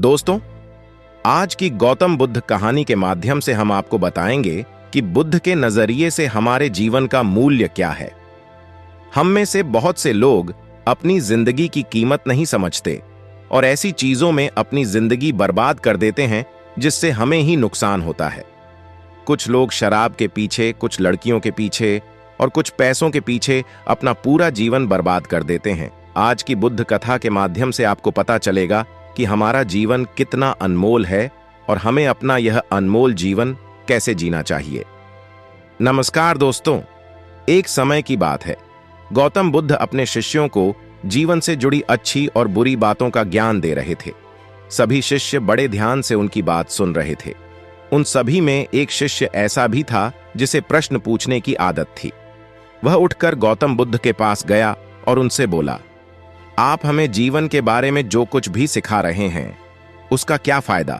दोस्तों, आज की गौतम बुद्ध कहानी के माध्यम से हम आपको बताएंगे कि बुद्ध के नजरिए से हमारे जीवन का मूल्य क्या है। हम में से बहुत से लोग अपनी जिंदगी की कीमत नहीं समझते और ऐसी चीजों में अपनी जिंदगी बर्बाद कर देते हैं जिससे हमें ही नुकसान होता है। कुछ लोग शराब के पीछे, कुछ लड़कियों के पीछे और कुछ पैसों के पीछे अपना पूरा जीवन बर्बाद कर देते हैं। आज की बुद्ध कथा के माध्यम से आपको पता चलेगा कि हमारा जीवन कितना अनमोल है और हमें अपना यह अनमोल जीवन कैसे जीना चाहिए। नमस्कार दोस्तों, एक समय की बात है। गौतम बुद्ध अपने शिष्यों को जीवन से जुड़ी अच्छी और बुरी बातों का ज्ञान दे रहे थे। सभी शिष्य बड़े ध्यान से उनकी बात सुन रहे थे। उन सभी में एक शिष्य ऐसा भी था जिसे प्रश्न पूछने की आदत थी। वह उठकर गौतम बुद्ध के पास गया और उनसे बोला, आप हमें जीवन के बारे में जो कुछ भी सिखा रहे हैं उसका क्या फायदा,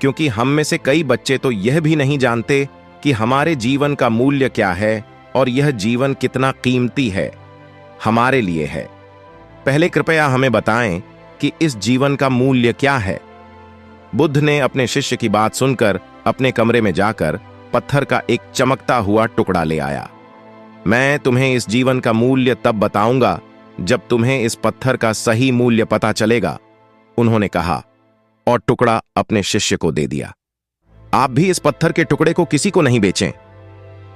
क्योंकि हम में से कई बच्चे तो यह भी नहीं जानते कि हमारे जीवन का मूल्य क्या है और यह जीवन कितना कीमती है हमारे लिए है। पहले कृपया हमें बताएं कि इस जीवन का मूल्य क्या है। बुद्ध ने अपने शिष्य की बात सुनकर अपने कमरे में जाकर पत्थर का एक चमकता हुआ टुकड़ा ले आया। मैं तुम्हें इस जीवन का मूल्य तब बताऊंगा जब तुम्हें इस पत्थर का सही मूल्य पता चलेगा, उन्होंने कहा और टुकड़ा अपने शिष्य को दे दिया। आप भी इस पत्थर के टुकड़े को किसी को नहीं बेचें।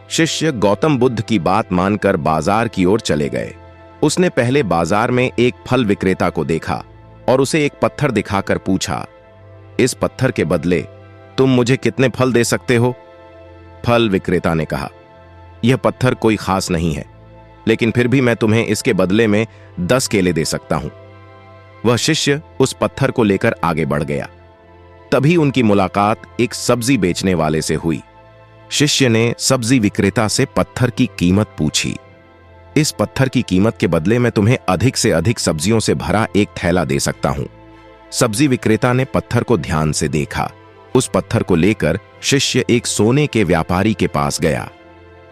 शिष्य गौतम बुद्ध की बात मानकर बाजार की ओर चले गए। उसने पहले बाजार में एक फल विक्रेता को देखा और उसे एक पत्थर दिखाकर पूछा, इस पत्थर के बदले तुम मुझे कितने फल दे सकते हो? फल विक्रेता ने कहा, यह पत्थर कोई खास नहीं है, लेकिन फिर भी मैं तुम्हें इसके बदले में 10 केले दे सकता हूं। वह शिष्य उस पत्थर को लेकर आगे बढ़ गया। तभी उनकी मुलाकात एक सब्जी बेचने वाले से हुई। शिष्य ने सब्जी विक्रेता से पत्थर की कीमत पूछी। इस पत्थर की कीमत के बदले मैं तुम्हें अधिक से अधिक सब्जियों से भरा एक थैला दे सकता हूं। सब्जी विक्रेता ने पत्थर को ध्यान से देखा। उस पत्थर को लेकर शिष्य एक सोने के व्यापारी के पास गया।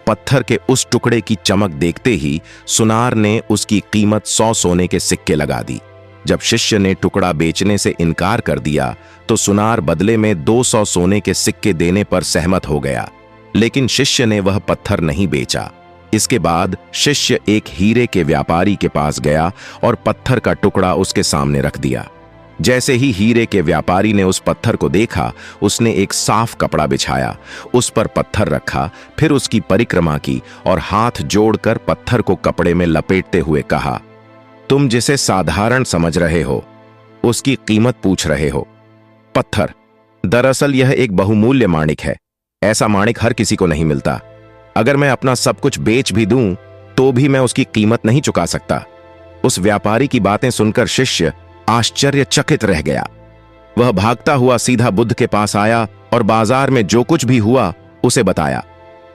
पत्थर के उस टुकड़े की चमक देखते ही सुनार ने उसकी कीमत 100 सोने के सिक्के लगा दी। जब शिष्य ने टुकड़ा बेचने से इनकार कर दिया तो सुनार बदले में 200 सोने के सिक्के देने पर सहमत हो गया, लेकिन शिष्य ने वह पत्थर नहीं बेचा। इसके बाद शिष्य एक हीरे के व्यापारी के पास गया और पत्थर का टुकड़ा उसके सामने रख दिया। जैसे ही हीरे के व्यापारी ने उस पत्थर को देखा, उसने एक साफ कपड़ा बिछाया, उस पर पत्थर रखा, फिर उसकी परिक्रमा की और हाथ जोड़कर पत्थर को कपड़े में लपेटते हुए कहा, तुम जिसे साधारण समझ रहे हो उसकी कीमत पूछ रहे हो। पत्थर, दरअसल यह एक बहुमूल्य माणिक है। ऐसा माणिक हर किसी को नहीं मिलता। अगर मैं अपना सब कुछ बेच भी दूं तो भी मैं उसकी कीमत नहीं चुका सकता। उस व्यापारी की बातें सुनकर शिष्य आश्चर्यचकित रह गया। वह भागता हुआ सीधा बुद्ध के पास आया और बाजार में जो कुछ भी हुआ उसे बताया।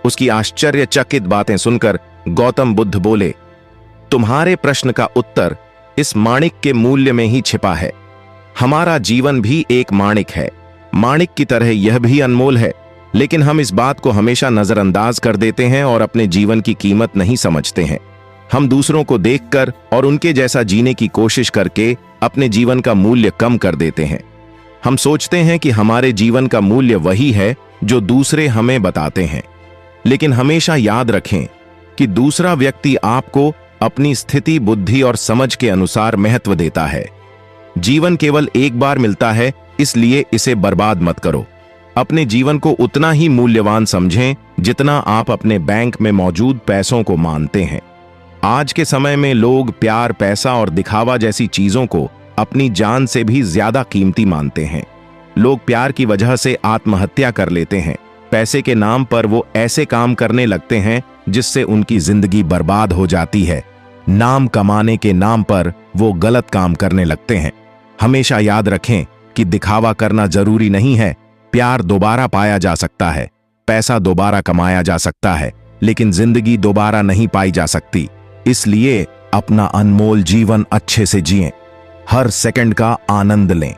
उसकी आश्चर्यचकित बातें सुनकर गौतम बुद्ध बोले, तुम्हारे प्रश्न का उत्तर इस माणिक के मूल्य में ही छिपा है। हमारा जीवन भी एक माणिक है। माणिक की तरह यह भी अनमोल है, लेकिन हम इस बात को हमेशा नजरअंदाज कर देते हैं और अपने जीवन की कीमत नहीं समझते हैं। हम दूसरों को देखकर और उनके जैसा जीने की कोशिश करके अपने जीवन का मूल्य कम कर देते हैं। हम सोचते हैं कि हमारे जीवन का मूल्य वही है जो दूसरे हमें बताते हैं, लेकिन हमेशा याद रखें कि दूसरा व्यक्ति आपको अपनी स्थिति, बुद्धि और समझ के अनुसार महत्व देता है। जीवन केवल एक बार मिलता है, इसलिए इसे बर्बाद मत करो। अपने जीवन को उतना ही मूल्यवान समझें जितना आप अपने बैंक में मौजूद पैसों को मानते हैं। आज के समय में लोग प्यार, पैसा और दिखावा जैसी चीजों को अपनी जान से भी ज्यादा कीमती मानते हैं। लोग प्यार की वजह से आत्महत्या कर लेते हैं। पैसे के नाम पर वो ऐसे काम करने लगते हैं जिससे उनकी जिंदगी बर्बाद हो जाती है। नाम कमाने के नाम पर वो गलत काम करने लगते हैं। हमेशा याद रखें कि दिखावा करना जरूरी नहीं है। प्यार दोबारा पाया जा सकता है, पैसा दोबारा कमाया जा सकता है, लेकिन जिंदगी दोबारा नहीं पाई जा सकती। इसलिए अपना अनमोल जीवन अच्छे से जिएं, हर सेकंड का आनंद लें।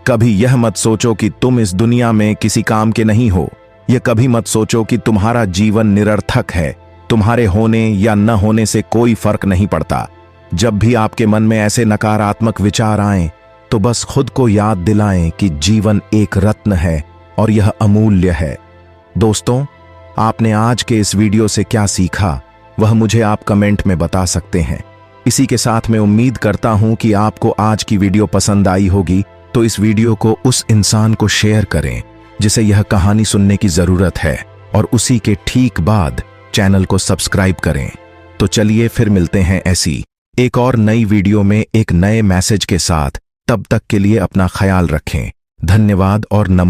कभी यह मत सोचो कि तुम इस दुनिया में किसी काम के नहीं हो। यह कभी मत सोचो कि तुम्हारा जीवन निरर्थक है। तुम्हारे होने या न होने से कोई फर्क नहीं पड़ता। जब भी आपके मन में ऐसे नकारात्मक विचार आएं, तो बस खुद को याद दिलाएं कि जीवन एक रत्न है और यह अमूल्य है। दोस्तों, आपने आज के इस वीडियो से क्या सीखा वह मुझे आप कमेंट में बता सकते हैं। इसी के साथ मैं उम्मीद करता हूं कि आपको आज की वीडियो पसंद आई होगी, तो इस वीडियो को उस इंसान को शेयर करें जिसे यह कहानी सुनने की जरूरत है, और उसी के ठीक बाद चैनल को सब्सक्राइब करें। तो चलिए फिर मिलते हैं ऐसी एक और नई वीडियो में एक नए मैसेज के साथ। तब तक के लिए अपना ख्याल रखें। धन्यवाद और नमस्कार।